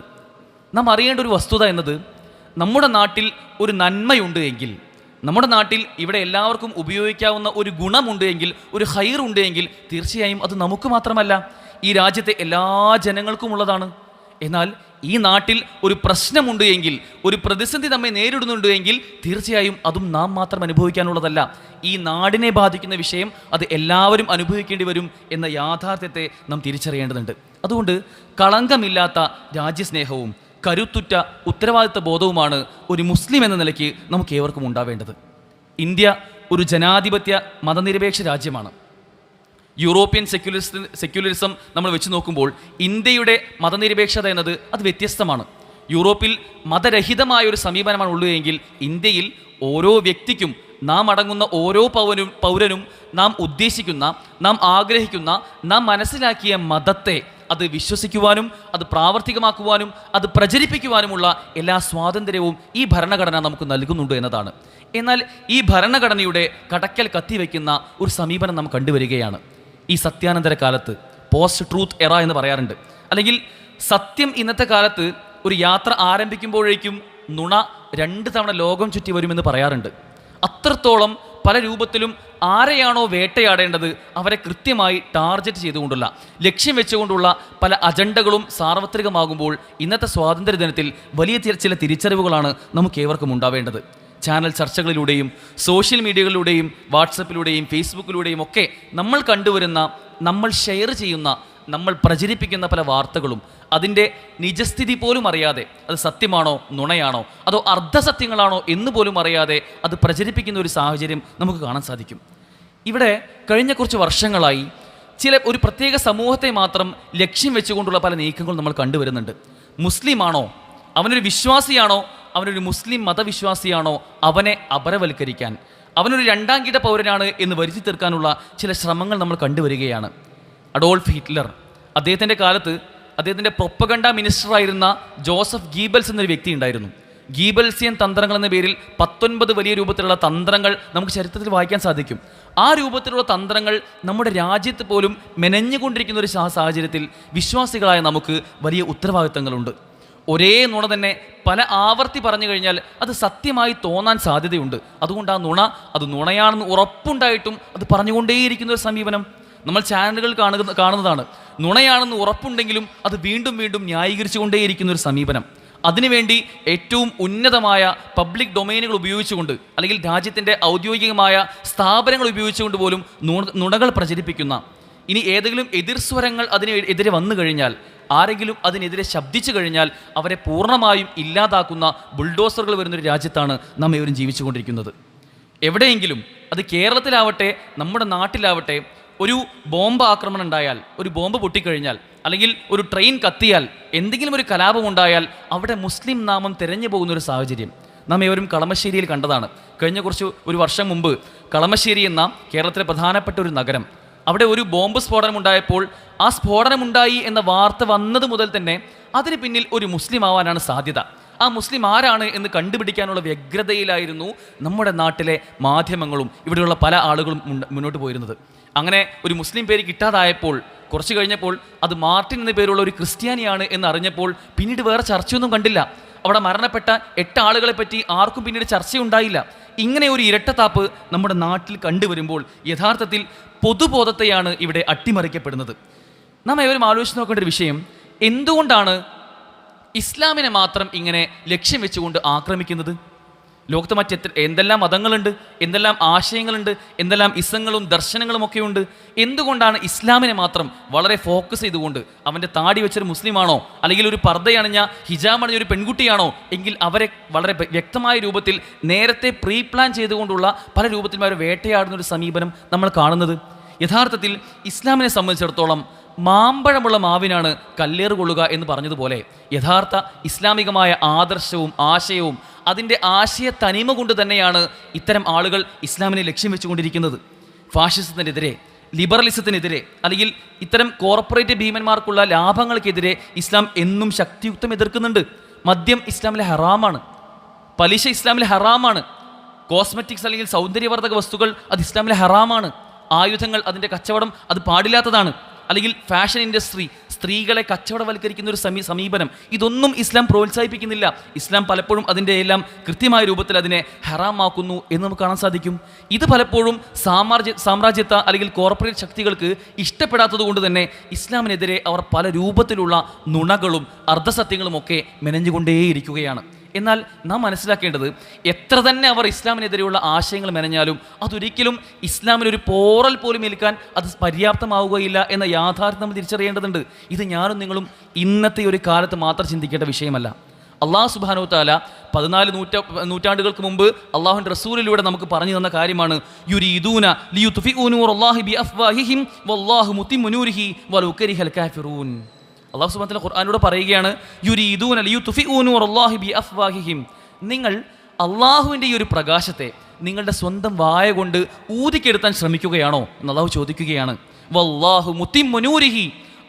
നാം അറിയേണ്ട ഒരു വസ്തുത എന്നത്, നമ്മുടെ നാട്ടിൽ ഒരു നന്മയുണ്ട് എങ്കിൽ, നമ്മുടെ നാട്ടിൽ ഇവിടെ എല്ലാവർക്കും ഉപയോഗിക്കാവുന്ന ഒരു ഗുണമുണ്ട് എങ്കിൽ, ഒരു ഖൈറുണ്ട് എങ്കിൽ തീർച്ചയായും അത് നമുക്ക് മാത്രമല്ല, ഈ രാജ്യത്തെ എല്ലാ ജനങ്ങൾക്കും ഉള്ളതാണ്. എന്നാൽ ഈ നാട്ടിൽ ഒരു പ്രശ്നമുണ്ട് എങ്കിൽ, ഒരു പ്രതിസന്ധി നമ്മെ നേരിടുന്നുണ്ട് എങ്കിൽ തീർച്ചയായും അതും നാം മാത്രം അനുഭവിക്കാനുള്ളതല്ല. ഈ നാടിനെ ബാധിക്കുന്ന വിഷയം അത് എല്ലാവരും അനുഭവിക്കേണ്ടി വരും എന്ന യാഥാർത്ഥ്യത്തെ നാം തിരിച്ചറിയേണ്ടതുണ്ട്. അതുകൊണ്ട് കളങ്കമില്ലാത്ത രാജ്യസ്നേഹവും കരുത്തുറ്റ ഉത്തരവാദിത്ത ബോധവുമാണ് ഒരു മുസ്ലിം എന്ന നിലയ്ക്ക് നമുക്ക് ഏവർക്കും ഉണ്ടാവേണ്ടത്. ഇന്ത്യ ഒരു ജനാധിപത്യ മതനിരപേക്ഷ രാജ്യമാണ്. യൂറോപ്യൻ സെക്യുലറിസം നമ്മൾ വെച്ച് നോക്കുമ്പോൾ ഇന്ത്യയുടെ മതനിരപേക്ഷത എന്നത് അത് വ്യത്യസ്തമാണ്. യൂറോപ്പിൽ മതരഹിതമായ ഒരു സമീപനമാണ് ഉള്ളതെങ്കിൽ ഇന്ത്യയിൽ ഓരോ വ്യക്തിക്കും, നാം അടങ്ങുന്ന ഓരോ പൗരനും നാം ഉദ്ദേശിക്കുന്ന, നാം ആഗ്രഹിക്കുന്ന, നാം മനസ്സിലാക്കിയ മതത്തെ അത് വിശ്വസിക്കുവാനും അത് പ്രാവർത്തികമാക്കുവാനും അത് പ്രചരിപ്പിക്കുവാനുമുള്ള എല്ലാ സ്വാതന്ത്ര്യവും ഈ ഭരണഘടന നമുക്ക് നൽകുന്നുണ്ട് എന്നതാണ്. എന്നാൽ ഈ ഭരണഘടനയുടെ കടക്കൽ കത്തിവെക്കുന്ന ഒരു സമീപനം നാം കണ്ടുവരികയാണ്. ഈ സത്യാനന്തര കാലത്ത്, പോസ്റ്റ് ട്രൂത്ത് എറ എന്ന് പറയാറുണ്ട്. അല്ലെങ്കിൽ സത്യം ഇന്നത്തെ കാലത്ത് ഒരു യാത്ര ആരംഭിക്കുമ്പോഴേക്കും നുണ 2 തവണ ലോകം ചുറ്റി വരുമെന്ന് പറയാറുണ്ട്. അത്രത്തോളം പല രൂപത്തിലും ആരെയാണോ വേട്ടയാടേണ്ടത് അവരെ കൃത്യമായി ടാർഗറ്റ് ചെയ്തുകൊണ്ടുള്ള, ലക്ഷ്യം വെച്ചുകൊണ്ടുള്ള പല അജണ്ടകളും സാർവത്രികമാകുമ്പോൾ ഇന്നത്തെ സ്വാതന്ത്ര്യ ദിനത്തിൽ വലിയ ചില തിരിച്ചറിവുകളാണ് നമുക്ക് ഏവർക്കും ഉണ്ടാവേണ്ടത്. ചാനൽ ചർച്ചകളിലൂടെയും സോഷ്യൽ മീഡിയകളിലൂടെയും വാട്സപ്പിലൂടെയും ഫേസ്ബുക്കിലൂടെയും ഒക്കെ നമ്മൾ കണ്ടുവരുന്ന, നമ്മൾ ഷെയർ ചെയ്യുന്ന, നമ്മൾ പ്രചരിപ്പിക്കുന്ന പല വാർത്തകളും അതിൻ്റെ നിജസ്ഥിതി പോലും അറിയാതെ അത് സത്യമാണോ നുണയാണോ അതോ അർദ്ധസത്യങ്ങളാണോ എന്ന് പോലും അറിയാതെ അത് പ്രചരിപ്പിക്കുന്ന ഒരു സാഹചര്യം നമുക്ക് കാണാൻ സാധിക്കും. ഇവിടെ കഴിഞ്ഞ കുറച്ച് വർഷങ്ങളായി ഒരു പ്രത്യേക സമൂഹത്തെ മാത്രം ലക്ഷ്യം വെച്ചുകൊണ്ടുള്ള പല നീക്കങ്ങൾ നമ്മൾ കണ്ടുവരുന്നുണ്ട്. മുസ്ലിമാണോ, അവനൊരു വിശ്വാസിയാണോ, അവനൊരു മുസ്ലിം മതവിശ്വാസിയാണോ, അവനെ അപരവൽക്കരിക്കാൻ, അവനൊരു 2ാം കിട പൗരനാണ് എന്ന് വരുത്തി തീർക്കാനുള്ള ചില ശ്രമങ്ങൾ നമ്മൾ കണ്ടുവരികയാണ്. അഡോൾഫ് ഹിറ്റ്ലർ, അദ്ദേഹത്തിൻ്റെ കാലത്ത് അദ്ദേഹത്തിൻ്റെ പ്രൊപ്പഗണ്ട മിനിസ്റ്ററായിരുന്ന ജോസഫ് ഗീബൽസ് എന്നൊരു വ്യക്തി ഉണ്ടായിരുന്നു. ഗീബൽസിയൻ തന്ത്രങ്ങൾ എന്ന പേരിൽ 19 വലിയ രൂപത്തിലുള്ള തന്ത്രങ്ങൾ നമുക്ക് ചരിത്രത്തിൽ വായിക്കാൻ സാധിക്കും. ആ രൂപത്തിലുള്ള തന്ത്രങ്ങൾ നമ്മുടെ രാജ്യത്ത് പോലും മെനഞ്ഞുകൊണ്ടിരിക്കുന്ന ഒരു സാഹചര്യത്തിൽ വിശ്വാസികളായ നമുക്ക് വലിയ ഉത്തരവാദിത്തങ്ങളുണ്ട്. ഒരേ നുണ തന്നെ പല ആവർത്തി പറഞ്ഞു കഴിഞ്ഞാൽ അത് സത്യമായി തോന്നാൻ സാധ്യതയുണ്ട്. അതുകൊണ്ട് ആ നുണ അത് നുണയാണെന്ന് ഉറപ്പുണ്ടായിട്ടും അത് പറഞ്ഞുകൊണ്ടേയിരിക്കുന്ന ഒരു സമീപനം നമ്മൾ ചാനലുകൾ കാണുന്നതാണ്. നുണയാണെന്ന് ഉറപ്പുണ്ടെങ്കിലും അത് വീണ്ടും വീണ്ടും ന്യായീകരിച്ചു കൊണ്ടേയിരിക്കുന്ന ഒരു സമീപനം. അതിനുവേണ്ടി ഏറ്റവും ഉന്നതമായ പബ്ലിക് ഡൊമൈനുകൾ ഉപയോഗിച്ചുകൊണ്ട്, അല്ലെങ്കിൽ രാജ്യത്തിൻ്റെ ഔദ്യോഗികമായ സ്ഥാപനങ്ങൾ ഉപയോഗിച്ചുകൊണ്ട് പോലും നുണകൾ പ്രചരിപ്പിക്കുന്ന, ഇനി ഏതെങ്കിലും എതിർസ്വരങ്ങൾ അതിനെതിരെ വന്നു കഴിഞ്ഞാൽ, ആരെങ്കിലും അതിനെതിരെ ശബ്ദിച്ചു കഴിഞ്ഞാൽ അവരെ പൂർണ്ണമായും ഇല്ലാതാക്കുന്ന ബുൾഡോസറുകൾ വരുന്നൊരു രാജ്യത്താണ് നാം ഇവരും ജീവിച്ചുകൊണ്ടിരിക്കുന്നത്. എവിടെയെങ്കിലും, അത് കേരളത്തിലാവട്ടെ നമ്മുടെ നാട്ടിലാവട്ടെ, ഒരു ബോംബ് ആക്രമണം ഉണ്ടായാൽ, ഒരു ബോംബ് പൊട്ടിക്കഴിഞ്ഞാൽ, അല്ലെങ്കിൽ ഒരു ട്രെയിൻ കത്തിയാൽ, എന്തെങ്കിലും ഒരു കലാപമുണ്ടായാൽ അവിടെ മുസ്ലിം നാമം തിരഞ്ഞു പോകുന്നൊരു സാഹചര്യം നാം ഏവരും കളമശ്ശേരിയിൽ കണ്ടതാണ്. കഴിഞ്ഞ ഒരു വർഷം മുമ്പ് കളമശ്ശേരി എന്ന കേരളത്തിലെ പ്രധാനപ്പെട്ട ഒരു നഗരം, അവിടെ ഒരു ബോംബ് സ്ഫോടനമുണ്ടായപ്പോൾ ആ സ്ഫോടനമുണ്ടായി എന്ന വാർത്ത വന്നത് മുതൽ തന്നെ അതിന് പിന്നിൽ ഒരു മുസ്ലിം ആവാനാണ് സാധ്യത. ആ മുസ്ലിം ആരാണ് എന്ന് കണ്ടുപിടിക്കാനുള്ള വ്യഗ്രതയിലായിരുന്നു നമ്മുടെ നാട്ടിലെ മാധ്യമങ്ങളും ഇവിടെയുള്ള പല ആളുകളും മുന്നോട്ട് പോയിരുന്നത്. അങ്ങനെ ഒരു മുസ്ലിം പേര് കിട്ടാതായപ്പോൾ കുറച്ച് കഴിഞ്ഞപ്പോൾ അത് മാർട്ടിൻ എന്ന പേരുള്ള ഒരു ക്രിസ്ത്യാനിയാണ് എന്ന് അറിഞ്ഞപ്പോൾ പിന്നീട് വേറെ ചർച്ചയൊന്നും കണ്ടില്ല. അവിടെ മരണപ്പെട്ട 8 ആളുകളെ പറ്റി ആർക്കും പിന്നീട് ചർച്ചയുണ്ടായില്ല. ഇങ്ങനെ ഒരു ഇരട്ടത്താപ്പ് നമ്മുടെ നാട്ടിൽ കണ്ടുവരുമ്പോൾ യഥാർത്ഥത്തിൽ പൊതുബോധത്തെയാണ് ഇവിടെ അട്ടിമറിക്കപ്പെടുന്നത്. നാം ഏവരും ആലോചിച്ച് നോക്കേണ്ട ഒരു വിഷയം, എന്തുകൊണ്ടാണ് ഇസ്ലാമിനെ മാത്രം ഇങ്ങനെ ലക്ഷ്യം വെച്ചുകൊണ്ട് ആക്രമിക്കുന്നത്? ലോകത്ത് എന്തെല്ലാം മതങ്ങളുണ്ട്, എന്തെല്ലാം ആശയങ്ങളുണ്ട്, എന്തെല്ലാം ഇസങ്ങളും ദർശനങ്ങളും ഒക്കെയുണ്ട്. എന്തുകൊണ്ടാണ് ഇസ്ലാമിനെ മാത്രം വളരെ ഫോക്കസ് ചെയ്തുകൊണ്ട്, അവൻ്റെ താടി വെച്ചൊരു മുസ്ലിമാണോ, അല്ലെങ്കിൽ ഒരു പർദ്ദയണിഞ്ഞ ഹിജാബ് അണിഞ്ഞ ഒരു പെൺകുട്ടിയാണോ എങ്കിൽ അവരെ വളരെ വ്യക്തമായ രൂപത്തിൽ നേരത്തെ പ്രീ പ്ലാൻ ചെയ്തുകൊണ്ടുള്ള പല രൂപത്തിലും അവർ വേട്ടയാടുന്ന ഒരു സമീപനം നമ്മൾ കാണുന്നത്? യഥാർത്ഥത്തിൽ ഇസ്ലാമിനെ സംബന്ധിച്ചിടത്തോളം മാമ്പഴമുള്ള മാവിനാണ് കല്ലേറ് കൊള്ളുക എന്ന് പറഞ്ഞതുപോലെ യഥാർത്ഥ ഇസ്ലാമികമായ ആദർശവും ആശയവും അതിൻ്റെ ആശയ തനിമ കൊണ്ട് തന്നെയാണ് ഇത്തരം ആളുകൾ ഇസ്ലാമിനെ ലക്ഷ്യം വെച്ചുകൊണ്ടിരിക്കുന്നത്. ഫാഷിസത്തിനെതിരെ, ലിബറലിസത്തിനെതിരെ, അല്ലെങ്കിൽ ഇത്തരം കോർപ്പറേറ്റ് ഭീമന്മാർക്കുള്ള ലാഭങ്ങൾക്കെതിരെ ഇസ്ലാം എന്നും ശക്തിയുക്തം എതിർക്കുന്നുണ്ട്. മദ്യം ഇസ്ലാമിലെ ഹറാമാണ്, പലിശ ഇസ്ലാമിലെ ഹറാമാണ്, കോസ്മെറ്റിക്സ് അല്ലെങ്കിൽ സൗന്ദര്യവർദ്ധക വസ്തുക്കൾ അത് ഇസ്ലാമിലെ ഹറാമാണ്, ആയുധങ്ങൾ അതിൻ്റെ കച്ചവടം അത് പാടില്ലാത്തതാണ്, അല്ലെങ്കിൽ ഫാഷൻ ഇൻഡസ്ട്രി, സ്ത്രീകളെ കച്ചവടവൽക്കരിക്കുന്ന ഒരു സമീപനം, ഇതൊന്നും ഇസ്ലാം പ്രോത്സാഹിപ്പിക്കുന്നില്ല. ഇസ്ലാം പലപ്പോഴും അതിൻ്റെ എല്ലാം കൃത്യമായ രൂപത്തിൽ അതിനെ ഹറാമാക്കുന്നു എന്ന് നമുക്ക് കാണാൻ സാധിക്കും. ഇത് പലപ്പോഴും സാമ്രാജ്യത്വ അല്ലെങ്കിൽ കോർപ്പറേറ്റ് ശക്തികൾക്ക് ഇഷ്ടപ്പെടാത്തത് കൊണ്ട് തന്നെ ഇസ്ലാമിനെതിരെ അവർ പല രൂപത്തിലുള്ള നുണകളും അർദ്ധസത്യങ്ങളും ഒക്കെ മെനഞ്ഞുകൊണ്ടേയിരിക്കുകയാണ്. എന്നാൽ നാം മനസ്സിലാക്കേണ്ടത്, എത്ര തന്നെ അവർ ഇസ്ലാമിനെതിരെയുള്ള ആശയങ്ങൾ മെനഞ്ഞാലും അതൊരിക്കലും ഇസ്ലാമിനൊരു പോറൽ പോലും ഏൽക്കാൻ അത് പര്യാപ്തമാവുകയില്ല എന്ന യാഥാർത്ഥ്യം നമ്മൾ തിരിച്ചറിയേണ്ടതുണ്ട്. ഇത് ഞാനും നിങ്ങളും ഇന്നത്തെ ഒരു കാലത്ത് മാത്രം ചിന്തിക്കേണ്ട വിഷയമല്ല. അള്ളാഹു സുബ്ഹാനഹു വ തആല 14 നൂറ്റാണ്ടുകൾക്ക് മുമ്പ് അള്ളാഹുവിൻ്റെ റസൂലിലൂടെ നമുക്ക് പറഞ്ഞു തന്ന കാര്യമാണ്, യുരീദൂന ലിയുത്ഫിഉ നൂറല്ലാഹി ബിഅഫ്വാഹിഹിം വല്ലാഹു മുത്തിമ്മു നൂരിഹി വലൗ കരിഹൽ കാഫിറൂൻ. അള്ളാഹു സുബ്ഹാനഹു വ തആല ഖുർആനിലൂടെ പറയുകയാണ്, യുരീദൂന ലിയുത്ഫിഉ നൂറല്ലാഹി ബിഅഫ്വാഹിഹിം, നിങ്ങൾ അള്ളാഹുവിൻ്റെ ഈ ഒരു പ്രകാശത്തെ നിങ്ങളുടെ സ്വന്തം വായ കൊണ്ട് ഊതിക്കെടുത്താൻ ശ്രമിക്കുകയാണോ എന്ന് അള്ളാഹു ചോദിക്കുകയാണ്. വല്ലാഹു മുത്തിമ്മു നൂരിഹി,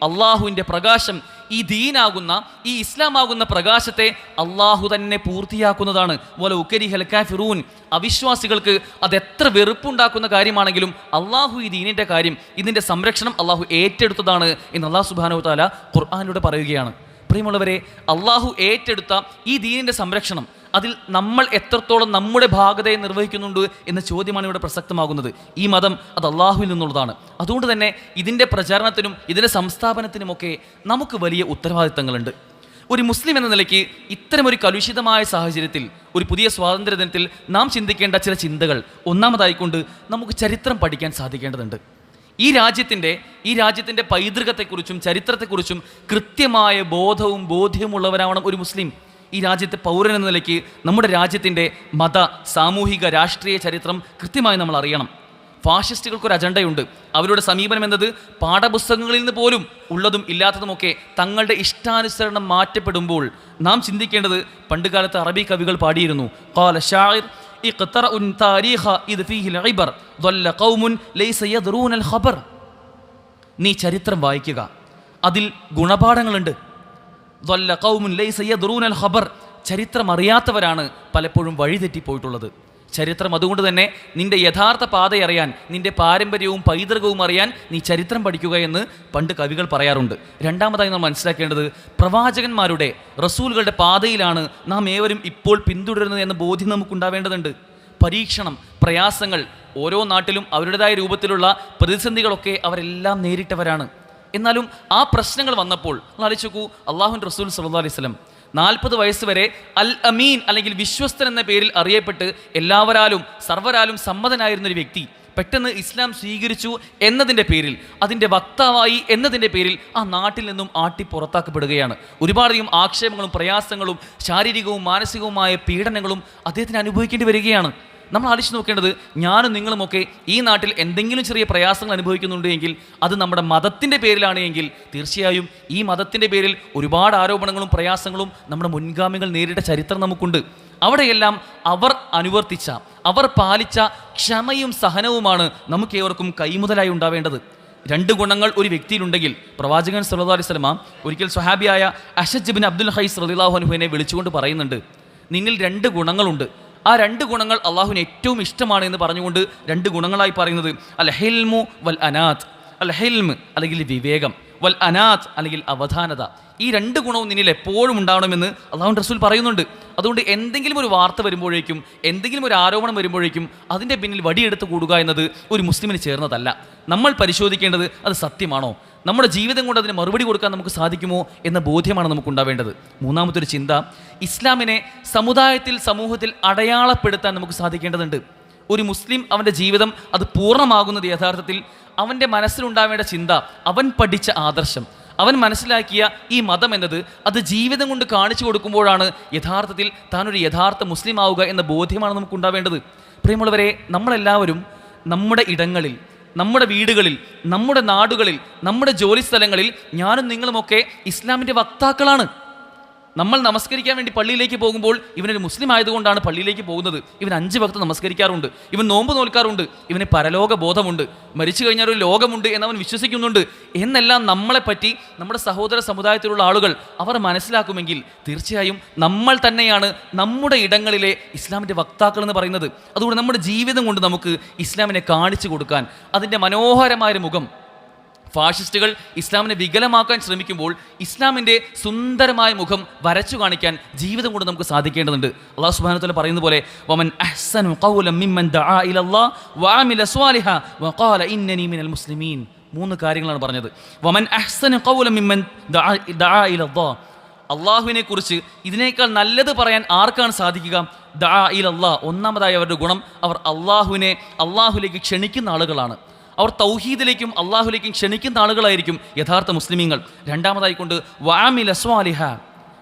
അള്ളാഹുവിൻ്റെ പ്രകാശം, ഈ ദീനാകുന്ന ഈ ഇസ്ലാമാകുന്ന പ്രകാശത്തെ അള്ളാഹു തന്നെ പൂർത്തിയാക്കുന്നതാണ്. വലൗ കരിഹൽ കാഫിറൂൻ, അവിശ്വാസികൾക്ക് അതെത്ര വെറുപ്പുണ്ടാക്കുന്ന കാര്യമാണെങ്കിലും അള്ളാഹു ഈ ദീനിൻ്റെ കാര്യം, ഇതിൻ്റെ സംരക്ഷണം അള്ളാഹു ഏറ്റെടുത്തതാണ് എന്ന് അള്ളാഹു സുബ്ഹാനഹു വ തആല ഖുർആനിലൂടെ പറയുകയാണ്. പ്രിയമുള്ളവരെ, അള്ളാഹു ഏറ്റെടുത്ത ഈ ദീനിൻ്റെ സംരക്ഷണം, അതിൽ നമ്മൾ എത്രത്തോളം നമ്മുടെ ഭാഗതയെ നിർവഹിക്കുന്നുണ്ട് എന്ന ചോദ്യമാണ് ഇവിടെ പ്രസക്തമാകുന്നത്. ഈ മതം അത് അള്ളാഹുവിൽ നിന്നുള്ളതാണ്. അതുകൊണ്ട് തന്നെ ഇതിൻ്റെ പ്രചാരണത്തിനും ഇതിൻ്റെ സംസ്ഥാപനത്തിനുമൊക്കെ നമുക്ക് വലിയ ഉത്തരവാദിത്തങ്ങളുണ്ട്. ഒരു മുസ്ലിം എന്ന നിലയ്ക്ക് ഇത്തരമൊരു കലുഷിതമായ സാഹചര്യത്തിൽ, ഒരു പുതിയ സ്വാതന്ത്ര്യ ദിനത്തിൽ നാം ചിന്തിക്കേണ്ട ചില ചിന്തകൾ, ഒന്നാമതായിക്കൊണ്ട് നമുക്ക് ചരിത്രം പഠിക്കാൻ സാധിക്കേണ്ടതുണ്ട്. ഈ രാജ്യത്തിൻ്റെ പൈതൃകത്തെക്കുറിച്ചും ചരിത്രത്തെക്കുറിച്ചും കൃത്യമായ ബോധവും ബോധ്യമുള്ളവരാവണം ഒരു മുസ്ലിം. ഈ രാജ്യത്തെ പൗരൻ എന്ന നിലയ്ക്ക് നമ്മുടെ രാജ്യത്തിൻ്റെ മത, സാമൂഹിക, രാഷ്ട്രീയ ചരിത്രം കൃത്യമായി നമ്മൾ അറിയണം. ഫാഷിസ്റ്റുകൾക്കൊരു അജണ്ടയുണ്ട്. അവരുടെ സമീപനം എന്നത് പാഠപുസ്തകങ്ങളിൽ നിന്ന് പോലും ഉള്ളതും ഇല്ലാത്തതുമൊക്കെ തങ്ങളുടെ ഇഷ്ടാനുസരണം മാറ്റപ്പെടുമ്പോൾ നാം ചിന്തിക്കേണ്ടത്, പണ്ടുകാലത്ത് അറബി കവികൾ പാടിയിരുന്നു, ഖാല ശാഇർ ഇഖ്തറഉ താരീഖ ഇദ് ഫീഹിൽ ഇബർ ദല്ല ഖൗമുൻ ലൈസ യദ്റൂനൽ ഖബർ. നീ ചരിത്രം വായിക്കുക, അതിൽ ഗുണപാഠങ്ങളുണ്ട്. ദല്ല ഖൗമുൻ ലൈസ യദ്റൂനൽ ഖബർ, ചരിത്രം അറിയാത്തവരാണ് പലപ്പോഴും വഴിതെറ്റിപ്പോയിട്ടുള്ളത്. ചരിത്രം, അതുകൊണ്ട് തന്നെ നിന്റെ യഥാർത്ഥ പാതയറിയാൻ, നിന്റെ പാരമ്പര്യവും പൈതൃകവും അറിയാൻ നീ ചരിത്രം പഠിക്കുക എന്ന് പണ്ട് കവികൾ പറയാറുണ്ട്. രണ്ടാമതായി നാം മനസ്സിലാക്കേണ്ടത്, പ്രവാചകന്മാരുടെ, റസൂലുകളുടെ പാതയിലാണ് നാം ഏവരും ഇപ്പോൾ പിന്തുടരുന്നത് എന്ന ബോധ്യം നമുക്കുണ്ടാവേണ്ടതുണ്ട്. പരീക്ഷണം, പ്രയാസങ്ങൾ, ഓരോ നാട്ടിലും അവരുടേതായ രൂപത്തിലുള്ള പ്രതിസന്ധികളൊക്കെ അവരെല്ലാം നേരിട്ടവരാണ്. എന്നാലും ആ പ്രശ്നങ്ങൾ വന്നപ്പോൾ ആലോചിച്ചു, അള്ളാഹുവിൻ്റെ റസൂൽ സല്ലല്ലാഹു അലൈഹി വസല്ലം 40 വയസ്സ് വരെ അൽ അമീൻ അല്ലെങ്കിൽ വിശ്വസ്തൻ എന്ന പേരിൽ അറിയപ്പെട്ട് എല്ലാവരാലും സർവ്വരാലും സമ്മതനായിരുന്നൊരു വ്യക്തി പെട്ടെന്ന് ഇസ്ലാം സ്വീകരിച്ചു എന്നതിൻ്റെ പേരിൽ, അതിൻ്റെ വക്താവായി എന്നതിൻ്റെ പേരിൽ ആ നാട്ടിൽ നിന്നും ആട്ടി പുറത്താക്കപ്പെടുകയാണ്. ഒരുപാടധികം ആക്ഷേപങ്ങളും പ്രയാസങ്ങളും ശാരീരികവും മാനസികവുമായ പീഡനങ്ങളും അദ്ദേഹത്തിന് അനുഭവിക്കേണ്ടി വരികയാണ്. നമ്മൾ ആലോചിച്ച് നോക്കേണ്ടത്, ഞാനും നിങ്ങളുമൊക്കെ ഈ നാട്ടിൽ എന്തെങ്കിലും ചെറിയ പ്രയാസങ്ങൾ അനുഭവിക്കുന്നുണ്ട് എങ്കിൽ അത് നമ്മുടെ മതത്തിൻ്റെ പേരിലാണ് എങ്കിൽ തീർച്ചയായും ഈ മതത്തിൻ്റെ പേരിൽ ഒരുപാട് ആരോപണങ്ങളും പ്രയാസങ്ങളും നമ്മുടെ മുൻഗാമികൾ നേരിട്ട ചരിത്രം നമുക്കുണ്ട്. അവിടെയെല്ലാം അവർ അനുവർത്തിച്ച, അവർ പാലിച്ച ക്ഷമയും സഹനവുമാണ് നമുക്കേവർക്കും കൈമുതലായി ഉണ്ടാവേണ്ടത്. 2 ഗുണങ്ങൾ ഒരു വ്യക്തിയിലുണ്ടെങ്കിൽ, പ്രവാചകൻ സല്ലല്ലാഹു അലൈഹി വസല്ലം ഒരിക്കൽ സ്വഹാബിയായ അശജ് ഇബ്നു അബ്ദുൽ ഖൈസ് റളിയല്ലാഹു അൻഹുവിനെ വിളിച്ചുകൊണ്ട് പറയുന്നുണ്ട്, നിന്നിൽ 2 ഗുണങ്ങളുണ്ട്. ആ 2 ഗുണങ്ങൾ അള്ളാഹുവിന് ഏറ്റവും ഇഷ്ടമാണ് എന്ന് പറഞ്ഞുകൊണ്ട് 2 ഗുണങ്ങളായി പറയുന്നത് അൽ ഹിൽമു വൽ അനാത്ത്. അൽ ഹിൽമ് അല്ലെങ്കിൽ വിവേകം, വൽ അനാത്ത് അല്ലെങ്കിൽ അവധാനത. ഈ 2 ഗുണവും നിന്നിൽ എപ്പോഴും ഉണ്ടാവണമെന്ന് അള്ളാഹുവിൻ്റെ റസൂൽ പറയുന്നുണ്ട്. അതുകൊണ്ട് എന്തെങ്കിലും ഒരു വാർത്ത വരുമ്പോഴേക്കും, എന്തെങ്കിലും ഒരു ആരോപണം വരുമ്പോഴേക്കും അതിൻ്റെ പിന്നിൽ വടിയെടുത്ത് കൂടുക എന്നത് ഒരു മുസ്ലിമിന് ചേർന്നതല്ല. നമ്മൾ പരിശോധിക്കേണ്ടത് അത് സത്യമാണോ, നമ്മുടെ ജീവിതം കൊണ്ട് അതിന് മറുപടി കൊടുക്കാൻ നമുക്ക് സാധിക്കുമോ എന്ന ബോധ്യമാണ് നമുക്കുണ്ടാവേണ്ടത്. മൂന്നാമതൊരു ചിന്ത, ഇസ്ലാമിനെ സമുദായത്തിൽ, സമൂഹത്തിൽ അടയാളപ്പെടുത്താൻ നമുക്ക് സാധിക്കേണ്ടതുണ്ട്. ഒരു മുസ്ലിം അവൻ്റെ ജീവിതം അത് പൂർണ്ണമാകുന്നത് യഥാർത്ഥത്തിൽ അവൻ്റെ മനസ്സിലുണ്ടാവേണ്ട ചിന്ത, അവൻ പഠിച്ച ആദർശം, അവൻ മനസ്സിലാക്കിയ ഈ മതം എന്നത് അത് ജീവിതം കൊണ്ട് കാണിച്ചു കൊടുക്കുമ്പോഴാണ് യഥാർത്ഥത്തിൽ താനൊരു യഥാർത്ഥ മുസ്ലിം ആവുക എന്ന ബോധ്യമാണ് നമുക്കുണ്ടാവേണ്ടത്. പ്രിയമുള്ളവരെ, നമ്മളെല്ലാവരും നമ്മുടെ ഇടങ്ങളിൽ, നമ്മുടെ വീടുകളിൽ, നമ്മുടെ നാടുകളിൽ, നമ്മുടെ ജോലി സ്ഥലങ്ങളിൽ ഞാനും നിങ്ങളുമൊക്കെ ഇസ്ലാമിൻ്റെ വക്താക്കളാണ്. നമ്മൾ നമസ്കരിക്കാൻ വേണ്ടി പള്ളിയിലേക്ക് പോകുമ്പോൾ ഇവനൊരു മുസ്ലിം ആയതുകൊണ്ടാണ് പള്ളിയിലേക്ക് പോകുന്നത്, ഇവൻ 5 വക്ത് നമസ്കരിക്കാറുണ്ട്, ഇവൻ നോമ്പ് നോൽക്കാറുണ്ട്, ഇവന് പരലോക ബോധമുണ്ട്, മരിച്ചു കഴിഞ്ഞാൽ ഒരു ലോകമുണ്ട് എന്നവൻ വിശ്വസിക്കുന്നുണ്ട് എന്നെല്ലാം നമ്മളെപ്പറ്റി നമ്മുടെ സഹോദര സമുദായത്തിലുള്ള ആളുകൾ അവർ മനസ്സിലാക്കുമെങ്കിൽ തീർച്ചയായും നമ്മൾ തന്നെയാണ് നമ്മുടെ ഇടങ്ങളിലെ ഇസ്ലാമിൻ്റെ വക്താക്കൾ എന്ന് പറയുന്നത്. അതുകൊണ്ട് നമ്മുടെ ജീവിതം കൊണ്ട് നമുക്ക് ഇസ്ലാമിനെ കാണിച്ചു കൊടുക്കാൻ, അതിൻ്റെ മനോഹരമായ മുഖം ഫാഷിസ്റ്റുകൾ ഇസ്ലാമിനെ വികലമാക്കാൻ ശ്രമിക്കുമ്പോൾ ഇസ്ലാമിൻ്റെ സുന്ദരമായ മുഖം വരച്ചു കാണിക്കാൻ ജീവിതം കൊണ്ട് നമുക്ക് സാധിക്കേണ്ടതുണ്ട്. അല്ലാഹു സുബ്ഹാനഹു വ തആല പറയുന്ന പോലെ വമൻ അഹ്സനു ഖൗലൻ മിമ്മൻ ദആ ഇലല്ലാഹ് വഅമില സ്വാലിഹാ വഖാല ഇന്നനി മിനൽ മുസ്ലിമീൻ. 3 കാര്യങ്ങളാണ് പറഞ്ഞത്. വമൻ അഹ്സനു ഖൗലൻ മിമ്മൻ ദആ ഇലല്ലാഹ്, അള്ളാഹുവിനെ കുറിച്ച് ഇതിനേക്കാൾ നല്ലത് പറയാൻ ആർക്കാണ് സാധിക്കുക? ദആ ഇലല്ലാഹ്, ഒന്നാമതായി അവരുടെ ഗുണം, അവർ അള്ളാഹുലേക്ക് ക്ഷണിക്കുന്ന ആളുകളാണ്. അവർ തൗഹീദിലേക്കും അള്ളാഹുലേക്കും ക്ഷണിക്കുന്ന ആളുകളായിരിക്കും യഥാർത്ഥ മുസ്ലിമീങ്ങൾ. രണ്ടാമതായിക്കൊണ്ട് വഅമില സ്വാലിഹ,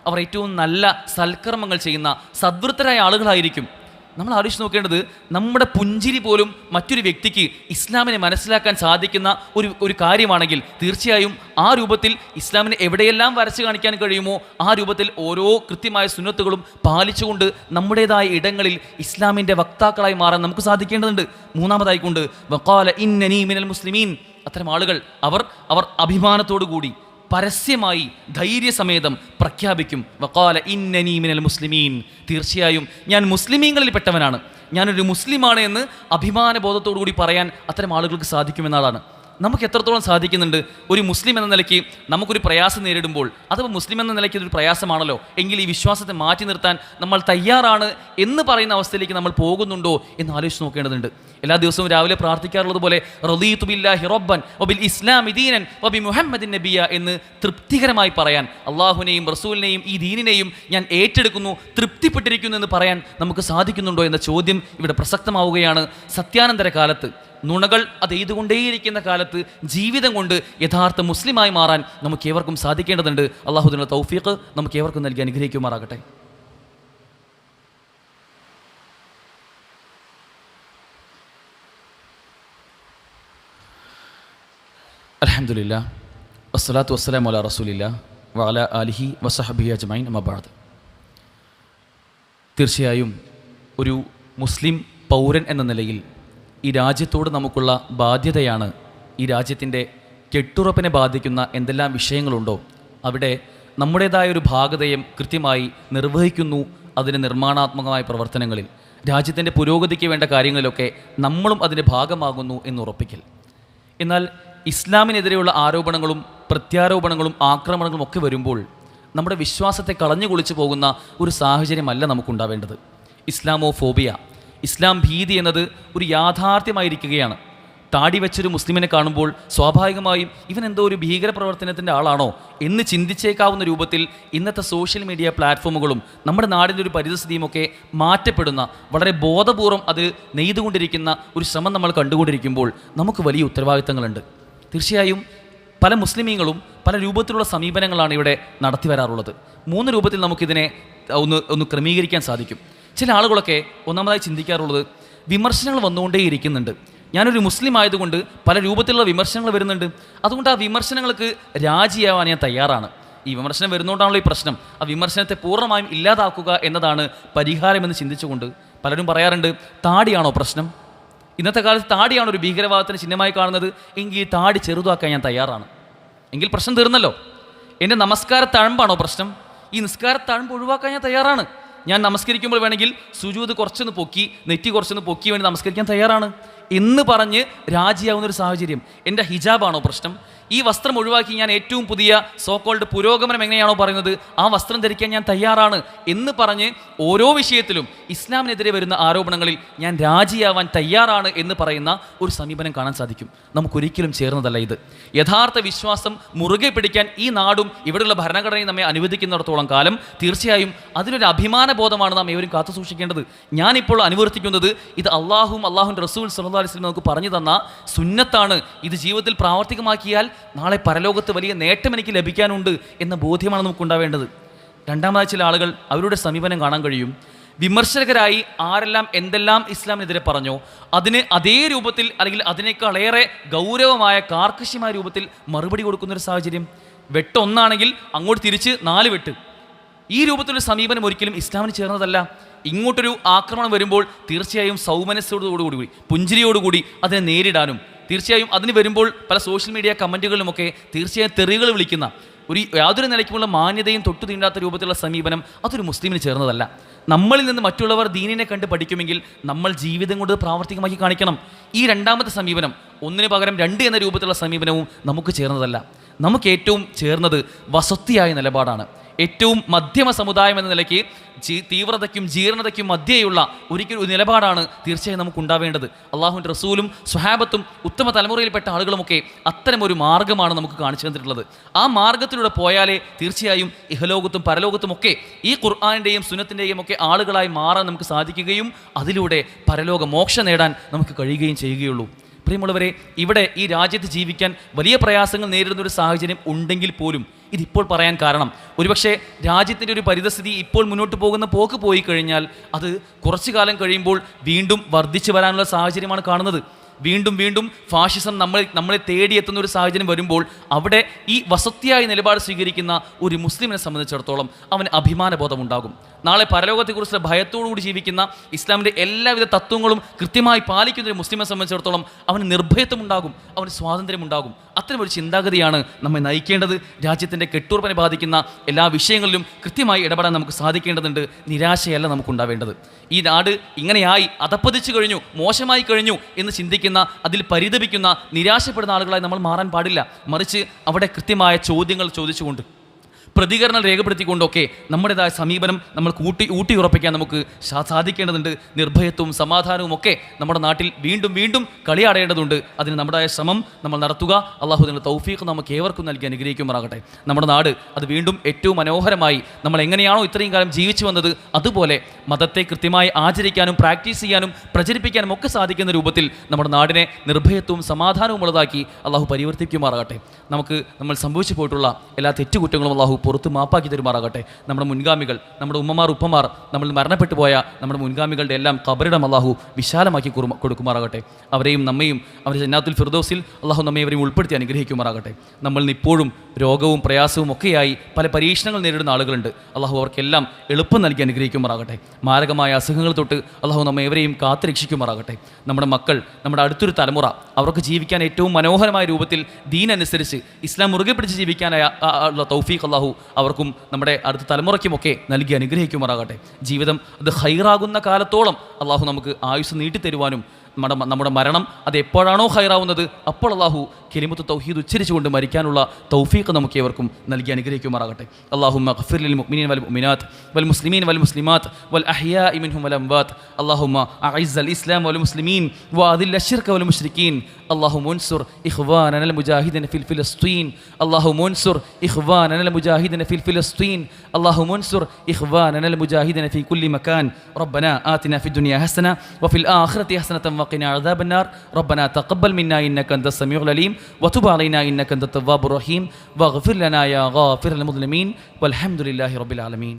അവർ ഏറ്റവും നല്ല സൽക്കർമ്മങ്ങൾ ചെയ്യുന്ന സദ്വൃത്തരായ ആളുകളായിരിക്കും. നമ്മൾ ആലോചിച്ച് നോക്കേണ്ടത്, നമ്മുടെ പുഞ്ചിരി പോലും മറ്റൊരു വ്യക്തിക്ക് ഇസ്ലാമിനെ മനസ്സിലാക്കാൻ സാധിക്കുന്ന ഒരു കാര്യമാണെങ്കിൽ തീർച്ചയായും ആ രൂപത്തിൽ ഇസ്ലാമിനെ എവിടെയെല്ലാം വരച്ച് കാണിക്കാൻ കഴിയുമോ ആ രൂപത്തിൽ ഓരോ കൃത്യമായ സുന്നത്തുകളും പാലിച്ചുകൊണ്ട് നമ്മുടേതായ ഇടങ്ങളിൽ ഇസ്ലാമിൻ്റെ വക്താക്കളായി മാറാൻ നമുക്ക് സാധിക്കേണ്ടതുണ്ട്. മൂന്നാമതായിക്കൊണ്ട് വഖാല ഇന്നനി മിനൽ മുസ്ലിമീൻ, അത്തരം ആളുകൾ അവർ അഭിമാനത്തോടു കൂടി പരസ്യമായി ധൈര്യസമേതം പ്രഖ്യാപിക്കും, വഖാല ഇന്നനി മിനൽ മുസ്ലിമീൻ, തീർച്ചയായും ഞാൻ മുസ്ലിമീങ്ങളിൽ പെട്ടവനാണ്, ഞാനൊരു മുസ്ലിമാണ് എന്ന് അഭിമാനബോധത്തോടു കൂടി പറയാൻ അത്തരം ആളുകൾക്ക് സാധിക്കുമെന്നാണ്. നമുക്ക് എത്രത്തോളം സാധിക്കുന്നുണ്ട്? ഒരു മുസ്ലിം എന്ന നിലയ്ക്ക് നമുക്കൊരു പ്രയാസം നേരിടുമ്പോൾ, അഥവാ മുസ്ലിം എന്ന നിലയ്ക്ക് ഇതൊരു പ്രയാസമാണല്ലോ എങ്കിൽ ഈ വിശ്വാസത്തെ മാറ്റി നിർത്താൻ നമ്മൾ തയ്യാറാണ് എന്ന് പറയുന്ന അവസ്ഥയിലേക്ക് നമ്മൾ പോകുന്നുണ്ടോ എന്ന് ആലോചിച്ച് നോക്കേണ്ടതുണ്ട്. എല്ലാ ദിവസവും രാവിലെ പ്രാർത്ഥിക്കാറുള്ളത് പോലെ റളീതു ബില്ലാഹി റബ്ബൻ വബിൽ ഇസ്ലാമി ദീനൻ വബി മുഹമ്മദിൻ നബിയ എന്ന് തൃപ്തികരമായി പറയാൻ, അള്ളാഹുവിനെയും റസൂലിനെയും ഈ ദീനിനെയും ഞാൻ ഏറ്റെടുക്കുന്നു, തൃപ്തിപ്പെട്ടിരിക്കുന്നു എന്ന് പറയാൻ നമുക്ക് സാധിക്കുന്നുണ്ടോ എന്ന ചോദ്യം ഇവിടെ പ്രസക്തമാവുകയാണ്. സത്യാനന്തര കാലത്ത് നുണകൾ അത് എയ്തുകൊണ്ടേയിരിക്കുന്ന കാലത്ത് ജീവിതം കൊണ്ട് യഥാർത്ഥ മുസ്ലിമായി മാറാൻ നമുക്ക് ഏവർക്കും സാധിക്കേണ്ടതുണ്ട്. അള്ളാഹു ഇതിനുള്ള തൗഫീഖ് നമുക്ക് ഏവർക്കും നൽകി അനുഗ്രഹിക്കുമാറാകട്ടെ. അൽഹംദുലില്ലാഹ് വസ്സലാത്തു വസ്സലാമു അലാ റസൂലില്ലാഹ് വഅലാ ആലിഹി വസഹബിഹി അജ്മഈൻ, അമ്മാ ബഅദ്. തീർച്ചയായും ഒരു മുസ്ലിം പൗരൻ എന്ന നിലയിൽ ഈ രാജ്യത്തോട് നമുക്കുള്ള ബാധ്യതയാണ്, ഈ രാജ്യത്തിൻ്റെ കെട്ടുറപ്പിനെ ബാധിക്കുന്ന എന്തെല്ലാം വിഷയങ്ങളുണ്ടോ അവിടെ നമ്മുടേതായ ഒരു ഭാഗതയം കൃത്യമായി നിർവഹിക്കുന്നു. അതിന് നിർമ്മാണാത്മകമായ പ്രവർത്തനങ്ങളിൽ രാജ്യത്തിൻ്റെ പുരോഗതിക്ക് വേണ്ട കാര്യങ്ങളിലൊക്കെ നമ്മളും അതിൻ്റെ ഭാഗമാകുന്നു എന്ന് ഉറപ്പിക്കൽ. എന്നാൽ ഇസ്ലാമിനെതിരെയുള്ള ആരോപണങ്ങളും പ്രത്യാരോപണങ്ങളും ആക്രമണങ്ങളും ഒക്കെ വരുമ്പോൾ നമ്മുടെ വിശ്വാസത്തെ കളഞ്ഞു കുളിച്ചു പോകുന്ന ഒരു സാഹചര്യമല്ല നമുക്കുണ്ടാവേണ്ടത്. ഇസ്ലാമോഫോബിയ, ഇസ്ലാം ഭീതി എന്നത് ഒരു യാഥാർത്ഥ്യമായിരിക്കുകയാണ്. താടി വെച്ചൊരു മുസ്ലിമിനെ കാണുമ്പോൾ സ്വാഭാവികമായും ഇവൻ എന്തോ ഒരു ഭീകരപ്രവർത്തനത്തിൻ്റെ ആളാണോ എന്ന് ചിന്തിച്ചേക്കാവുന്ന രൂപത്തിൽ ഇന്നത്തെ സോഷ്യൽ മീഡിയ പ്ലാറ്റ്ഫോമുകളും നമ്മുടെ നാടിൻ്റെ ഒരു പരിസ്ഥിതിയുമൊക്കെ മാറ്റപ്പെടുന്ന, വളരെ ബോധപൂർവം അത് നെയ്തുകൊണ്ടിരിക്കുന്ന ഒരു ശ്രമം നമ്മൾ കണ്ടുകൊണ്ടിരിക്കുമ്പോൾ നമുക്ക് വലിയ ഉത്തരവാദിത്തങ്ങളുണ്ട്. തീർച്ചയായും പല മുസ്ലിമീങ്ങളും പല രൂപത്തിലുള്ള സമീപനങ്ങളാണ് ഇവിടെ നടത്തി വരാറുള്ളത്. 3 രൂപത്തിൽ നമുക്കിതിനെ ഒന്ന് ക്രമീകരിക്കാൻ സാധിക്കും. ചില ആളുകളൊക്കെ ഒന്നാമതായി ചിന്തിക്കാറുള്ളത്, വിമർശനങ്ങൾ വന്നുകൊണ്ടേയിരിക്കുന്നുണ്ട്, ഞാനൊരു മുസ്ലിം ആയതുകൊണ്ട് പല രൂപത്തിലുള്ള വിമർശനങ്ങൾ വരുന്നുണ്ട്, അതുകൊണ്ട് ആ വിമർശനങ്ങൾക്ക് രാജിയാവാൻ ഞാൻ തയ്യാറാണ്. ഈ വിമർശനം വരുന്നതുകൊണ്ടാണല്ലോ ഈ പ്രശ്നം. ആ വിമർശനത്തെ പൂർണ്ണമായും ഇല്ലാതാക്കുക എന്നതാണ് പരിഹാരമെന്ന് ചിന്തിച്ചുകൊണ്ട് പലരും പറയാറുണ്ട്, താടിയാണോ പ്രശ്നം? ഇന്നത്തെ കാലത്ത് താടിയാണോ ഒരു ഭീകരവാദത്തിന് ചിഹ്നമായി കാണുന്നത്? എങ്കിൽ ഈ താടി ചെറുതാക്കാൻ ഞാൻ തയ്യാറാണ്. എങ്കിൽ പ്രശ്നം തീർന്നല്ലോ. എൻ്റെ നമസ്കാര തഴമ്പാണോ പ്രശ്നം? ഈ നിസ്കാര തഴമ്പ് ഒഴിവാക്കാൻ ഞാൻ തയ്യാറാണ്. ഞാൻ നമസ്കരിക്കുമ്പോൾ വേണമെങ്കിൽ സുജൂദ് കുറച്ചൊന്ന് പൊക്കി, നെറ്റി കുറച്ചൊന്ന് പൊക്കി വേണ്ടി നമസ്കരിക്കാൻ തയ്യാറാണ് എന്ന് പറഞ്ഞ് രാജിയാവുന്നൊരു സാഹചര്യം. എൻ്റെ ഹിജാബാണോ പ്രശ്നം? ഈ വസ്ത്രം ഒഴിവാക്കി ഞാൻ ഏറ്റവും പുതിയ സോക്കോൾഡ് പുരോഗമനം എങ്ങനെയാണോ പറയുന്നത് ആ വസ്ത്രം ധരിക്കാൻ ഞാൻ തയ്യാറാണ് എന്ന് പറഞ്ഞ് ഓരോ വിഷയത്തിലും ഇസ്ലാമിനെതിരെ വരുന്ന ആരോപണങ്ങളിൽ ഞാൻ രാജിയാവാൻ തയ്യാറാണ് എന്ന് പറയുന്ന ഒരു സമീപനം കാണാൻ സാധിക്കും. നമുക്കൊരിക്കലും ചേർന്നതല്ല ഇത്. യഥാർത്ഥ വിശ്വാസം മുറുകെ പിടിക്കാൻ ഈ നാടും ഇവിടെയുള്ള ഭരണഘടനയും നമ്മെ അനുവദിക്കുന്നിടത്തോളം കാലം തീർച്ചയായും അതിനൊരു അഭിമാന ബോധമാണ് നാം ഏവരും കാത്തു സൂക്ഷിക്കേണ്ടത്. ഞാനിപ്പോൾ അനുവർത്തിക്കുന്നത് ഇത് അള്ളാഹുവിൻ്റെ റസൂൽ സല്ലല്ലാഹു അലൈഹി വസല്ലം നമുക്ക് പറഞ്ഞു തന്ന സുന്നത്താണ്. ഇത് ജീവിതത്തിൽ പ്രാവർത്തികമാക്കിയാൽ നാളെ പരലോകത്ത് വലിയ നേട്ടം എനിക്ക് ലഭിക്കാനുണ്ട് എന്ന ബോധ്യമാണ് നമുക്കുണ്ടാവേണ്ടത്. രണ്ടാമതായി ചില ആളുകൾ അവരുടെ സമീപനം കാണാൻ കഴിയും, വിമർശകരായി ആരെല്ലാം എന്തെല്ലാം ഇസ്ലാമിനെതിരെ പറഞ്ഞോ അതിന് അതേ രൂപത്തിൽ അല്ലെങ്കിൽ അതിനേക്കാളേറെ ഗൗരവമായ കാർക്കശ്യമായ രൂപത്തിൽ മറുപടി കൊടുക്കുന്നൊരു സാഹചര്യം. വെട്ടൊന്നാണെങ്കിൽ അങ്ങോട്ട് തിരിച്ച് 4 വെട്ട്. ഈ രൂപത്തിലൊരു സമീപനം ഒരിക്കലും ഇസ്ലാമിന് ചേർന്നതല്ല. ഇങ്ങോട്ടൊരു ആക്രമണം വരുമ്പോൾ തീർച്ചയായും സൗമനസ്സോടുകൂടി പുഞ്ചിരിയോടുകൂടി അതിനെ നേരിടാനും തീർച്ചയായും അതിന് വരുമ്പോൾ പല സോഷ്യൽ മീഡിയ കമൻറ്റുകളിലുമൊക്കെ തീർച്ചയായും തെറികൾ വിളിക്കുന്ന യാതൊരു നിലയ്ക്കുമുള്ള മാന്യതയും തൊട്ടു തീണ്ടാത്ത രൂപത്തിലുള്ള സമീപനം അതൊരു മുസ്ലിമിന് ചേർന്നതല്ല. നമ്മളിൽ നിന്ന് മറ്റുള്ളവർ ദീനിനെ കണ്ട് പഠിക്കുമെങ്കിൽ നമ്മൾ ജീവിതം കൊണ്ട് പ്രാവർത്തികമാക്കി കാണിക്കണം. ഈ രണ്ടാമത്തെ സമീപനം, ഒന്നിന് പകരം രണ്ട് എന്ന രൂപത്തിലുള്ള സമീപനവും നമുക്ക് ചേർന്നതല്ല. നമുക്ക് ഏറ്റവും ചേർന്നത് വസത്തിയായ നിലപാടാണ്. ഏറ്റവും മധ്യമ സമുദായം എന്ന നിലയ്ക്ക് തീവ്രതയ്ക്കും ജീർണതയ്ക്കും മധ്യേയുള്ള ഒരു നിലപാടാണ് തീർച്ചയായും നമുക്ക് ഉണ്ടാവേണ്ടത്. അള്ളാഹുവിൻ്റെ റസൂലും സ്വഹാബത്തും ഉത്തമ തലമുറയിൽപ്പെട്ട ആളുകളുമൊക്കെ അത്തരമൊരു മാർഗ്ഗമാണ് നമുക്ക് കാണിച്ചു തന്നിട്ടുള്ളത്. ആ മാർഗ്ഗത്തിലൂടെ പോയാലേ തീർച്ചയായും ഇഹലോകത്തും പരലോകത്തുമൊക്കെ ഈ ഖുർആനിൻ്റെയും സുന്നത്തിൻ്റെയും ഒക്കെ ആളുകളായി മാറാൻ നമുക്ക് സാധിക്കുകയും അതിലൂടെ പരലോക മോക്ഷം നേടാൻ നമുക്ക് കഴിയുകയും ചെയ്യുകയുള്ളൂ. പ്രിയമുള്ളവരെ, ഇവിടെ ഈ രാജ്യത്ത് ജീവിക്കാൻ വലിയ പ്രയാസങ്ങൾ നേരിടുന്ന ഒരു സാഹചര്യം ഉണ്ടെങ്കിൽ പോലും ഇതിപ്പോൾ പറയാൻ കാരണം, ഒരുപക്ഷെ രാജ്യത്തിൻ്റെ ഒരു പരിതസ്ഥിതി ഇപ്പോൾ മുന്നോട്ട് പോകുന്ന പോക്ക് പോയി കഴിഞ്ഞാൽ അത് കുറച്ചു കാലം കഴിയുമ്പോൾ വീണ്ടും വർദ്ധിച്ചു വരാനുള്ള സാഹചര്യമാണ് കാണുന്നത്. വീണ്ടും ഫാഷിസം നമ്മളെ തേടിയെത്തുന്ന ഒരു സാഹചര്യം വരുമ്പോൾ അവിടെ ഈ വസത്തിയായ നിലപാട് സ്വീകരിക്കുന്ന ഒരു മുസ്ലിമിനെ സംബന്ധിച്ചിടത്തോളം അവന് അഭിമാനബോധം ഉണ്ടാകും. നാളെ പരലോകത്തെക്കുറിച്ചുള്ള ഭയത്തോടുകൂടി ജീവിക്കുന്ന ഇസ്ലാമിൻ്റെ എല്ലാവിധ തത്വങ്ങളും കൃത്യമായി പാലിക്കുന്ന ഒരു മുസ്ലിമിനെ സംബന്ധിച്ചിടത്തോളം അവന് നിർഭയത്വം ഉണ്ടാകും, അവന് സ്വാതന്ത്ര്യമുണ്ടാകും. അത്തരമൊരു ചിന്താഗതിയാണ് നമ്മെ നയിക്കേണ്ടത്. രാജ്യത്തിൻ്റെ കെട്ടുറപ്പിനെ ബാധിക്കുന്ന എല്ലാ വിഷയങ്ങളിലും കൃത്യമായി ഇടപെടാൻ നമുക്ക് സാധിക്കേണ്ടതുണ്ട്. നിരാശയല്ല നമുക്കുണ്ടാവേണ്ടത്. ഈ നാട് ഇങ്ങനെയായി അധപ്പതിച്ചു കഴിഞ്ഞു, മോശമായി കഴിഞ്ഞു എന്ന് ചിന്തിക്കുന്ന, അതിൽ പരിതപിക്കുന്ന, നിരാശപ്പെടുന്ന ആളുകളായി നമ്മൾ മാറാൻ പാടില്ല. മറിച്ച് അവിടെ കൃത്യമായ ചോദ്യങ്ങൾ ചോദിച്ചുകൊണ്ട്, പ്രതികരണം രേഖപ്പെടുത്തിക്കൊണ്ടൊക്കെ നമ്മുടേതായ സമീപനം നമ്മൾ ഊട്ടിയുറപ്പിക്കാൻ നമുക്ക് സാധിക്കേണ്ടതുണ്ട്. നിർഭയത്വവും സമാധാനവും ഒക്കെ നമ്മുടെ നാട്ടിൽ വീണ്ടും കളിയാടേണ്ടതുണ്ട്. അതിന് നമ്മുടേതായ ശ്രമം നമ്മൾ നടത്തുക. അള്ളാഹു അതിനുള്ള തൗഫീഖ് നമുക്ക് ഏവർക്കും നൽകി അനുഗ്രഹിക്കുമാറാകട്ടെ. നമ്മുടെ നാട് അത് വീണ്ടും ഏറ്റവും മനോഹരമായി നമ്മൾ എങ്ങനെയാണോ ഇത്രയും കാലം ജീവിച്ചു വന്നത് അതുപോലെ മതത്തെ കൃത്യമായി ആചരിക്കാനും പ്രാക്ടീസ് ചെയ്യാനും പ്രചരിപ്പിക്കാനും ഒക്കെ സാധിക്കുന്ന രൂപത്തിൽ നമ്മുടെ നാടിനെ നിർഭയത്വവും സമാധാനവും ഉള്ളതാക്കി അള്ളാഹു പരിവർത്തിക്കുമാറാകട്ടെ. നമ്മൾ സംഭവിച്ചു പോയിട്ടുള്ള എല്ലാ തെറ്റുകുറ്റങ്ങളും അള്ളാഹു പുറത്ത് മാപ്പാക്കി തരുമാറാകട്ടെ. നമ്മുടെ മുൻഗാമികൾ, നമ്മുടെ ഉമ്മമാർ ഉപ്പമാർ, നമ്മൾ മരണപ്പെട്ടു പോയ നമ്മുടെ മുൻഗാമികളുടെ എല്ലാം ഖബറിടം അള്ളാഹു വിശാലമാക്കി കൊടുക്കുമാറാകട്ടെ. അവരെയും നമ്മയും അവർ ജന്നാത്തുൽ ഫിർദൗസിൽ അള്ളാഹു നമ്മയും ഉൾപ്പെടുത്തി അനുഗ്രഹിക്കുമാറാകട്ടെ. നമ്മൾ ഇപ്പോഴും രോഗവും പ്രയാസവും ഒക്കെയായി പല പരീക്ഷണങ്ങൾ നേരിടുന്ന ആളുകളുണ്ട്. അള്ളാഹു അവർക്കെല്ലാം എളുപ്പം നൽകി അനുഗ്രഹിക്കുമാറാകട്ടെ. മാരകമായ അസുഖങ്ങൾ തൊട്ട് അള്ളാഹു നമ്മേവരെയും കാത്തുരക്ഷിക്കുമാറാകട്ടെ. നമ്മുടെ മക്കൾ, നമ്മുടെ അടുത്തൊരു തലമുറ, അവർക്ക് ജീവിക്കാൻ ഏറ്റവും മനോഹരമായ രൂപത്തിൽ ദീനനുസരിച്ച് ഇസ്ലാം മുറുകെ പിടിച്ച് ജീവിക്കാനായ ഉള്ള തൗഫീഖ് അള്ളാഹു അവർക്കും നമ്മുടെ അടുത്ത തലമുറയ്ക്കുമൊക്കെ നൽകി അനുഗ്രഹിക്കുമാറാകട്ടെ. ജീവിതം അത് ഹൈറാകുന്ന കാലത്തോളം അള്ളാഹു നമുക്ക് ആയുസ് നീട്ടിത്തരുവാനും നമ്മുടെ മരണം അത് എപ്പോഴാണോ ഹൈറാവുന്നത് അപ്പോൾ അള്ളാഹു കലിമത്ത് തൗഹീദ് ഉച്ചരിച്ചുകൊണ്ട് മരിക്കാനുള്ള തൗഫീഖ് നമുക്ക് ഏവർക്കും നൽകി അനുഗ്രഹിക്കുമാറാകട്ടെ. അല്ലാഹുമ്മ ഗ്ഫിർ ലിൽ മുഅ്മിനീന വൽ മുഅ്മിനാത്ത് വൽ മുസ്ലിമീന വൽ മുസ്ലിമാത്ത് വൽ അഹ്യാഇ മിൻഹും വൽ അംവാത്ത്. അല്ലാഹുമ്മ അഇസ്സൽ ഇസ്ലാം വൽ മുസ്ലിമീൻ വഅദില്ല അശ്ശിർക വൽ മുശ്രിക്കീൻ. اللهم انصر إخواننا المجاهدين في فلسطين. اللهم انصر إخواننا المجاهدين في فلسطين. اللهم انصر إخواننا المجاهدين في كل مكان. ربنا آتنا في الدنيا حسنة وفي الآخرة حسنة وقنا عذاب النار. ربنا تقبل منا إنك أنت السميع العليم وتب علينا إنك أنت التواب الرحيم واغفر لنا يا غافر المظلمين والحمد لله رب العالمين.